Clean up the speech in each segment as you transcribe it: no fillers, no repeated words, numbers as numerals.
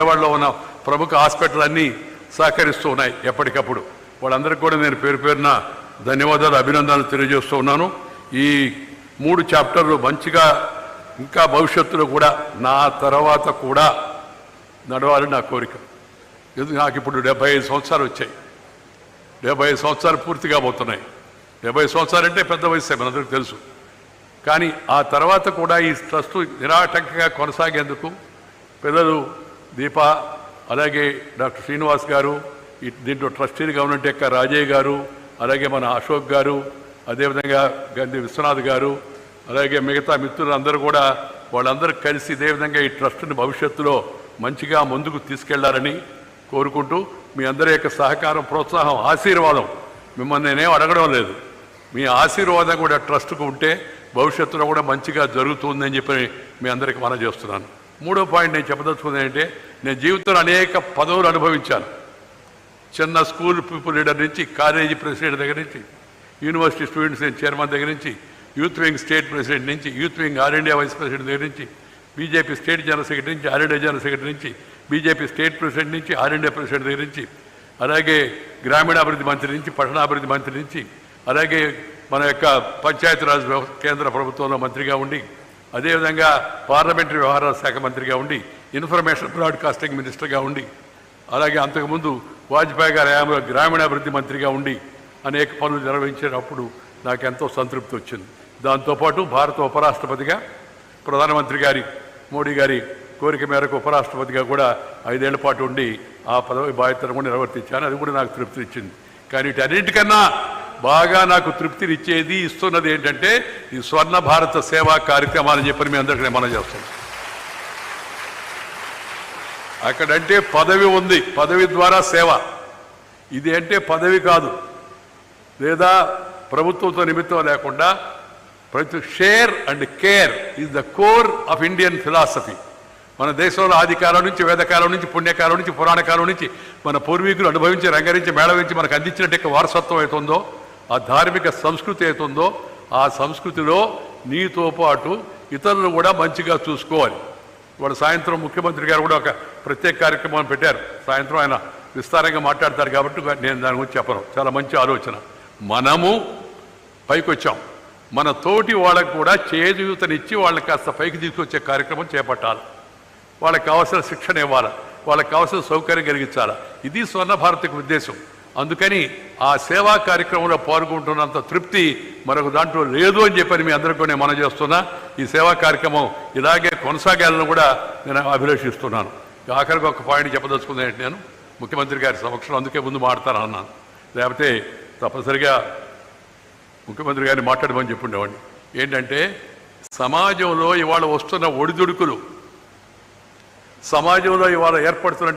విజయవాడలో ఉన్న ప్రముఖ హాస్పిటల్ అన్నీ సహకరిస్తూ ఉన్నాయి ఎప్పటికప్పుడు. వాళ్ళందరికీ కూడా నేను పేరు పేరున ధన్యవాదాలు, అభినందనలు తెలియజేస్తూ ఉన్నాను. ఈ 3 చాప్టర్లు మంచిగా ఇంకా భవిష్యత్తులో కూడా నా తర్వాత కూడా నడవాలని నా కోరిక. నాకు ఇప్పుడు 75 సంవత్సరాలు వచ్చాయి. 75 సంవత్సరాలు పూర్తిగా పోతున్నాయి. 70 సంవత్సరాలు అంటే పెద్ద వయసు మనందరికీ తెలుసు. కానీ ఆ తర్వాత కూడా ఈ ట్రస్ట్ నిరాటంకంగా కొనసాగేందుకు పిల్లలు దీప, అలాగే డాక్టర్ శ్రీనివాస్ గారు, దీంట్లో ట్రస్టీగా ఉన్నట్టు రాజయ్య గారు, అలాగే మన అశోక్ గారు, అదేవిధంగా గంధి విశ్వనాథ్ గారు, అలాగే మిగతా మిత్రులందరూ కూడా వాళ్ళందరూ కలిసి ఇదే విధంగా ఈ ట్రస్ట్ని భవిష్యత్తులో మంచిగా ముందుకు తీసుకెళ్లాలని కోరుకుంటూ, మీ అందరి యొక్క సహకారం, ప్రోత్సాహం, ఆశీర్వాదం, మిమ్మల్ని నేనేం అడగడం లేదు, మీ ఆశీర్వాదం కూడా ట్రస్ట్కు ఉంటే భవిష్యత్తులో కూడా మంచిగా జరుగుతుందని చెప్పి మీ అందరికీ మనం చేస్తున్నాను. 3వ పాయింట్ నేను చెప్పదలుచుకుంది ఏంటంటే, నేను జీవితంలో అనేక పదవులు అనుభవించాను. చిన్న స్కూల్ పీపుల్ లీడర్ నుంచి, కాలేజీ ప్రెసిడెంట్ దగ్గర నుంచి, యూనివర్సిటీ స్టూడెంట్స్ చైర్మన్ దగ్గర నుంచి, యూత్ వింగ్ స్టేట్ ప్రెసిడెంట్ నుంచి, youth wing all India vice president దగ్గర నుంచి, బీజేపీ స్టేట్ జనరల్ సెక్రటరీ నుంచి, ఆల్ ఇండియా జనరల్ సెక్రటరీ నుంచి, బీజేపీ స్టేట్ ప్రెసిడెంట్ నుంచి, ఆల్ ఇండియా ప్రెసిడెంట్ దగ్గర నుంచి, అలాగే గ్రామీణాభివృద్ధి మంత్రి నుంచి, పట్టణాభివృద్ధి మంత్రి నుంచి, అలాగే మన యొక్క పంచాయతీరాజ్ కేంద్ర ప్రభుత్వంలో మంత్రిగా ఉండి, అదేవిధంగా పార్లమెంటరీ వ్యవహారాల శాఖ మంత్రిగా ఉండి, ఇన్ఫర్మేషన్ బ్రాడ్కాస్టింగ్ మినిస్టర్గా ఉండి, అలాగే అంతకుముందు వాజ్పేయి గారి హయాంలో గ్రామీణాభివృద్ధి మంత్రిగా ఉండి అనేక పనులు నిర్వహించేటప్పుడు నాకు ఎంతో సంతృప్తి వచ్చింది. దాంతోపాటు భారత ఉపరాష్ట్రపతిగా ప్రధానమంత్రి గారి మోడీ గారి కోరిక మేరకు ఉపరాష్ట్రపతిగా కూడా 5 ఏళ్ల పాటు ఉండి ఆ పదవి బాధ్యతను కూడా నిర్వర్తించాను. అది కూడా నాకు తృప్తి ఇచ్చింది. కానీ వీటన్నిటికన్నా బాగా నాకు తృప్తినిచ్చేది, ఇస్తున్నది ఏంటంటే ఈ స్వర్ణ భారత సేవా కార్యక్రమాలని చెప్పని మీ అందరికీ మనం చేస్తాం. అక్కడంటే పదవి ఉంది, పదవి ద్వారా సేవ. ఇది అంటే పదవి కాదు, లేదా ప్రభుత్వంతో నిమిత్తం లేకుండా ప్రతి share and care is the core of Indian philosophy. మన దేశంలో ఆదికాలం నుంచి, వేదకాలం నుంచి, పుణ్యకాలం నుంచి, పురాణకాలం నుంచి మన పూర్వీకులు అనుభవించి, రంగరించి, మేళవించి మనకు అందించినట్టు వారసత్వం అవుతుందో, ఆ ధార్మిక సంస్కృతి అవుతుందో, ఆ సంస్కృతిలో నీతో పాటు ఇతరులు కూడా మంచిగా చూసుకోవాలి. ఇవాళ సాయంత్రం ముఖ్యమంత్రి గారు కూడా ఒక ప్రత్యేక కార్యక్రమాన్ని పెట్టారు. సాయంత్రం ఆయన విస్తారంగా మాట్లాడతారు కాబట్టి నేను దాని గురించి చెప్పను. చాలా మంచి ఆలోచన. మనము పైకి వచ్చాం, మన తోటి వాళ్ళకు కూడా చేయూతనిచ్చి వాళ్ళకి కాస్త పైకి తీసుకొచ్చే కార్యక్రమం చేపట్టాలి. వాళ్ళకి కావాల్సిన శిక్షణ ఇవ్వాలి, వాళ్ళకి కావాల్సిన సౌకర్యం కలిగించాలి. ఇది స్వర్ణ భారత్కి ఉద్దేశం. అందుకని ఆ సేవా కార్యక్రమంలో పాల్గొంటున్నంత తృప్తి మరొక దాంట్లో లేదు అని చెప్పని మీ అందరికీ నేను మనం చేస్తున్నా. ఈ సేవా కార్యక్రమం ఇలాగే కొనసాగాలని కూడా నేను అభిలషిస్తున్నాను. ఆఖరికి ఒక పాయింట్ చెప్పదలుచుకుంది ఏంటి, నేను ముఖ్యమంత్రి గారి సమక్షంలో అందుకే ముందు మాట్లాడతానన్నాను, లేకపోతే తప్పనిసరిగా ముఖ్యమంత్రి గారిని మాట్లాడమని చెప్పుండేవాడిని. ఏంటంటే సమాజంలో ఇవాళ వస్తున్న ఒడిదుడుకులు, సమాజంలో ఇవాళ ఏర్పడుతున్న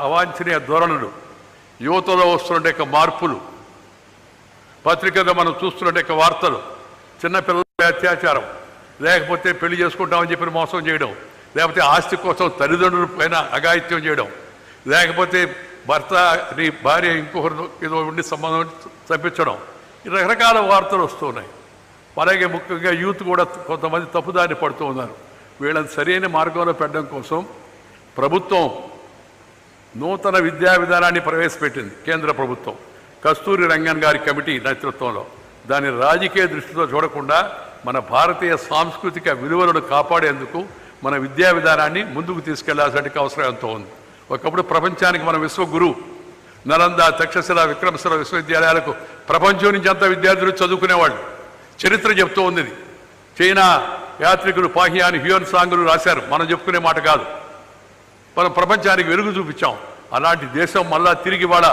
అవాంఛనీయ ధోరణులు, యువతలో వస్తున్న మార్పులు, పత్రికల్లో మనం చూస్తున్న వార్తలు, చిన్నపిల్లల అత్యాచారం, లేకపోతే పెళ్లి చేసుకుంటామని చెప్పి మోసం చేయడం, లేకపోతే ఆస్తి కోసం తల్లిదండ్రుల పైన అఘాయిత్యం చేయడం, లేకపోతే భర్తని భార్య ఇంకొకరు ఏదో ఉండి సంబంధం తప్పించడం, రకరకాల వార్తలు వస్తున్నాయి. అలాగే ముఖ్యంగా యూత్ కూడా కొంతమంది తప్పుదారి పడుతూ ఉన్నారు. వీళ్ళని సరైన మార్గంలో పెట్టడం కోసం ప్రభుత్వం నూతన విద్యా విధానాన్ని ప్రవేశపెట్టింది. కేంద్ర ప్రభుత్వం కస్తూరి రంగన్ గారి కమిటీ నేతృత్వంలో. దాన్ని రాజకీయ దృష్టితో చూడకుండా మన భారతీయ సాంస్కృతిక విలువలను కాపాడేందుకు మన విద్యా విధానాన్ని ముందుకు తీసుకెళ్లాల్సిన అవసరం ఎంతో ఉంది. ఒకప్పుడు ప్రపంచానికి మన విశ్వగురు నలంద, తక్షశిల, విక్రమశిల విశ్వవిద్యాలయాలకు ప్రపంచం నుంచి అంతా విద్యార్థులు చదువుకునేవాళ్ళు. చరిత్ర చెప్తూ ఉంది. చైనా యాత్రికులు పాహియాన్ హ్యూయన్ సాంగులు రాశారు, మనం చెప్పుకునే మాట కాదు. మనం ప్రపంచానికి వెలుగు చూపించాం. అలాంటి దేశం మళ్ళా తిరిగి వాళ్ళ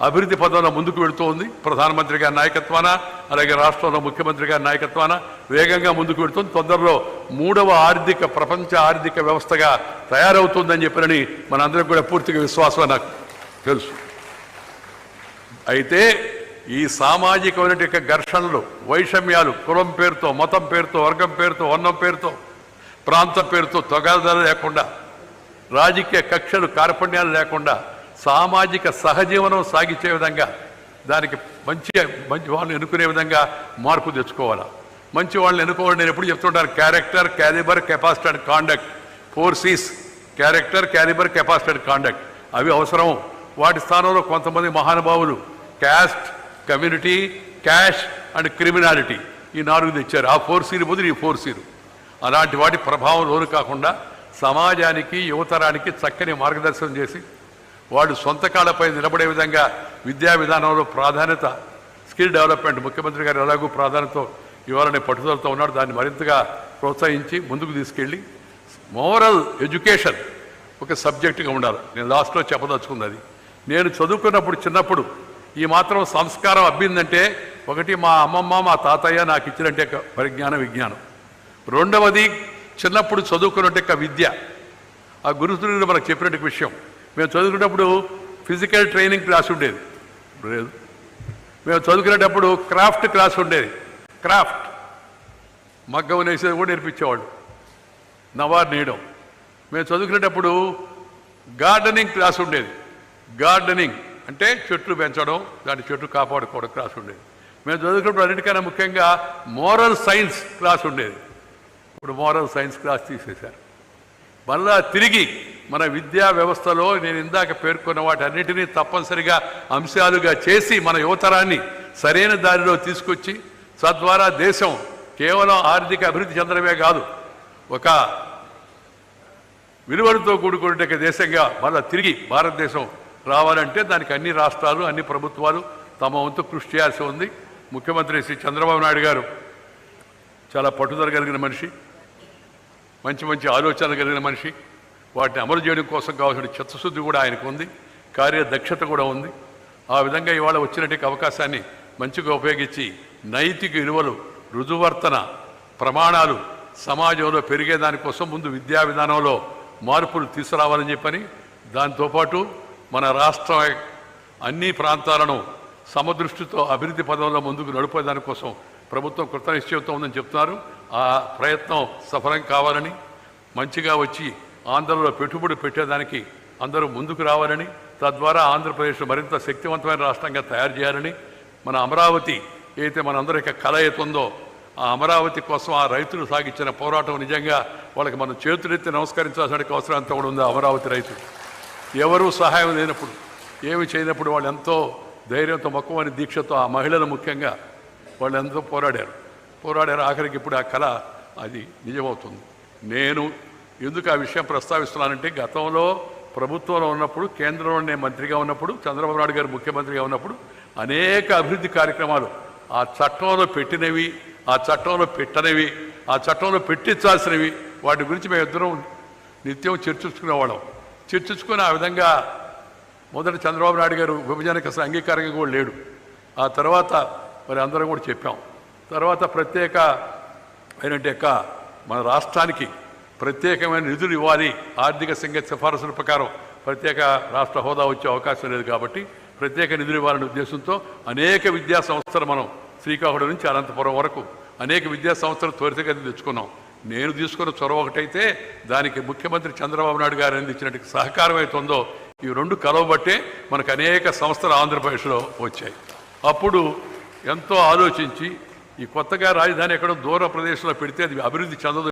అభివృద్ధి పదంలో ముందుకు వెళుతూ ఉంది. ప్రధానమంత్రి గారి నాయకత్వాన, అలాగే రాష్ట్రంలో ముఖ్యమంత్రి గారి నాయకత్వాన వేగంగా ముందుకు వెళుతుంది. తొందరలో 3వ ప్రపంచ ఆర్థిక వ్యవస్థగా తయారవుతుందని చెప్పినని మనందరికీ కూడా పూర్తిగా విశ్వాసం నాకు తెలుసు. అయితే ఈ సామాజికమైన ఘర్షణలు, వైషమ్యాలు, కులం పేరుతో, మతం పేరుతో, వర్గం పేరుతో, వర్ణం పేరుతో, ప్రాంతం పేరుతో తగాదాలు లేకుండా, రాజకీయ కక్షలు, కార్పణ్యాలు లేకుండా సామాజిక సహజీవనం సాగించే విధంగా, దానికి మంచి వాళ్ళని ఎన్నుకునే విధంగా మార్పు తెచ్చుకోవాలి. మంచి వాళ్ళని ఎన్నుకోవాలి. నేను ఎప్పుడు చెప్తుంటాను, character, calibre, capacity and conduct. 4 C's. Character, calibre, capacity, conduct అవి అవసరం. వాటి స్థానంలో కొంతమంది మహానుభావులు caste, community, cash and criminality ఈ 4 తెచ్చారు. ఆ 4Cలు బదులు ఈ 4Cలు. అలాంటి వాటి ప్రభావం లోను కాకుండా సమాజానికి, యువతరానికి చక్కని మార్గదర్శనం చేసి వాడు సొంత కాళ్ళపై నిలబడే విధంగా విద్యా విధానంలో ప్రాధాన్యత, స్కిల్ డెవలప్మెంట్ ముఖ్యమంత్రి గారు ఎలాగూ ప్రాధాన్యత ఇవ్వాలనే పట్టుదలతో ఉన్నాడు. దాన్ని మరింతగా ప్రోత్సహించి ముందుకు తీసుకెళ్ళి మోరల్ ఎడ్యుకేషన్ ఒక సబ్జెక్టుగా ఉండాలి. నేను లాస్ట్లో చెప్పదలుచుకున్నది, నేను చదువుకున్నప్పుడు చిన్నప్పుడు ఈ మాత్రం సంస్కారం అబ్బిందంటే ఒకటి మా అమ్మమ్మ, మా తాతయ్య నాకు ఇచ్చినట్టే పరిజ్ఞానం, విజ్ఞానం. రెండవది చిన్నప్పుడు చదువుకున్నట్టే విద్య. ఆ గురుతులు మనకు చెప్పినట్టు విషయం. మేము చదువుకున్నప్పుడు ఫిజికల్ ట్రైనింగ్ క్లాస్ ఉండేది లేదు. మేము చదువుకునేటప్పుడు క్రాఫ్ట్ క్లాస్ ఉండేది. క్రాఫ్ట్ మగ్గం వేసేది కూడా నేర్పించేవాళ్ళు, నవార్ నేయడం. మేము చదువుకునేటప్పుడు గార్డెనింగ్ క్లాస్ ఉండేది. గార్డెనింగ్ అంటే చెట్లు పెంచడం, దాని చెట్లు కాపాడుకోవడం క్లాస్ ఉండేది. మేము చదువుకున్నప్పుడు అన్నిటికన్నా ముఖ్యంగా మోరల్ సైన్స్ క్లాస్ ఉండేది. ఇప్పుడు మోరల్ సైన్స్ క్లాస్ తీసేశారు. మళ్ళా తిరిగి మన విద్యా వ్యవస్థలో నేను ఇందాక పేర్కొన్న వాటి అన్నిటినీ తప్పనిసరిగా అంశాలుగా చేసి మన యువతరాన్ని సరైన దారిలో తీసుకొచ్చి తద్వారా దేశం కేవలం ఆర్థిక అభివృద్ధి చెందడమే కాదు, ఒక విలువలతో కూడుకునే దేశంగా మళ్ళా తిరిగి భారతదేశం రావాలంటే దానికి అన్ని రాష్ట్రాలు, అన్ని ప్రభుత్వాలు తమ వంతు కృషి చేయాల్సి ఉంది. ముఖ్యమంత్రి శ్రీ చంద్రబాబు నాయుడు గారు చాలా పట్టుదల కలిగిన మనిషి, మంచి మంచి ఆలోచనలు కలిగిన మనిషి. వాటిని అమలు చేయడం కోసం కావాల్సిన చిత్తశుద్ధి కూడా ఆయనకు ఉంది, కార్యదక్షత కూడా ఉంది. ఆ విధంగా ఇవాళ వచ్చినటువంటి అవకాశాన్ని మంచిగా ఉపయోగించి నైతిక విలువలు, రుజువర్తన ప్రమాణాలు సమాజంలో పెరిగేదానికోసం ముందు విద్యా విధానంలో మార్పులు తీసుకురావాలని చెప్పని, దాంతోపాటు మన రాష్ట్ర అన్ని ప్రాంతాలను సమదృష్టితో అభివృద్ధి పదంలో ముందుకు నడిపేదానికోసం ప్రభుత్వం కృతనిశ్చయంతో ఉందని చెప్తున్నారు. ఆ ప్రయత్నం సఫలం కావాలని, మంచిగా వచ్చి ఆంధ్రలో పెట్టుబడి పెట్టేదానికి అందరూ ముందుకు రావాలని, తద్వారా ఆంధ్రప్రదేశ్ మరింత శక్తివంతమైన రాష్ట్రంగా తయారు చేయాలని, మన అమరావతి ఏదైతే మనందరికీ కళ అవుతుందో ఆ అమరావతి కోసం ఆ రైతులు సాగించిన పోరాటం నిజంగా వాళ్ళకి మనం చేతులెత్తి నమస్కరించాల్సిన అవసరం అంతా కూడా ఉంది. అమరావతి రైతులు ఎవరూ సహాయం లేనప్పుడు, ఏమి చేయనప్పుడు వాళ్ళు ఎంతో ధైర్యంతో, మక్కువని దీక్షతో ఆ మహిళలు ముఖ్యంగా వాళ్ళు ఎంతో పోరాడారు. ఆఖరికి ఇప్పుడు ఆ కళ అది నిజమవుతుంది. నేను ఎందుకు ఆ విషయం ప్రస్తావిస్తున్నానంటే, గతంలో ప్రభుత్వంలో ఉన్నప్పుడు, కేంద్రంలో నేను మంత్రిగా ఉన్నప్పుడు, చంద్రబాబు నాయుడు గారు ముఖ్యమంత్రిగా ఉన్నప్పుడు అనేక అభివృద్ధి కార్యక్రమాలు ఆ చట్టంలో పెట్టినవి, ఆ చట్టంలో పెట్టనివి, ఆ చట్టంలో పెట్టించాల్సినవి, వాటి గురించి మేము ఇద్దరం నిత్యం చర్చించుకుని ఆ విధంగా మొదట చంద్రబాబు నాయుడు గారు విభజనకు అసలు అంగీకారంగా కూడా లేడు. ఆ తర్వాత మరి అందరం కూడా చెప్పాం. తర్వాత ప్రత్యేక అయినట్టు మన రాష్ట్రానికి ప్రత్యేకమైన నిధులు ఇవ్వాలి, ఆర్థిక సంఘ సిఫారసుల ప్రకారం ప్రత్యేక రాష్ట్ర హోదా వచ్చే అవకాశం లేదు కాబట్టి ప్రత్యేక నిధులు ఇవ్వాలనే ఉద్దేశంతో అనేక విద్యా సంస్థలు మనం శ్రీకాకుళం నుంచి అనంతపురం వరకు అనేక విద్యా సంస్థలు త్వరితగతిన తెచ్చుకున్నాం. నేను తీసుకున్న చొరవ ఒకటైతే దానికి ముఖ్యమంత్రి చంద్రబాబు నాయుడు గారు అందించినట్టు సహకారం అవుతుందో ఈ రెండు కలవబట్టే మనకు అనేక సంస్థలు ఆంధ్రప్రదేశ్లో వచ్చాయి. అప్పుడు ఎంతో ఆలోచించి ఈ కొత్తగా రాజధాని ఎక్కడో దూర ప్రదేశంలో పెడితే అది అభివృద్ధి చెందదు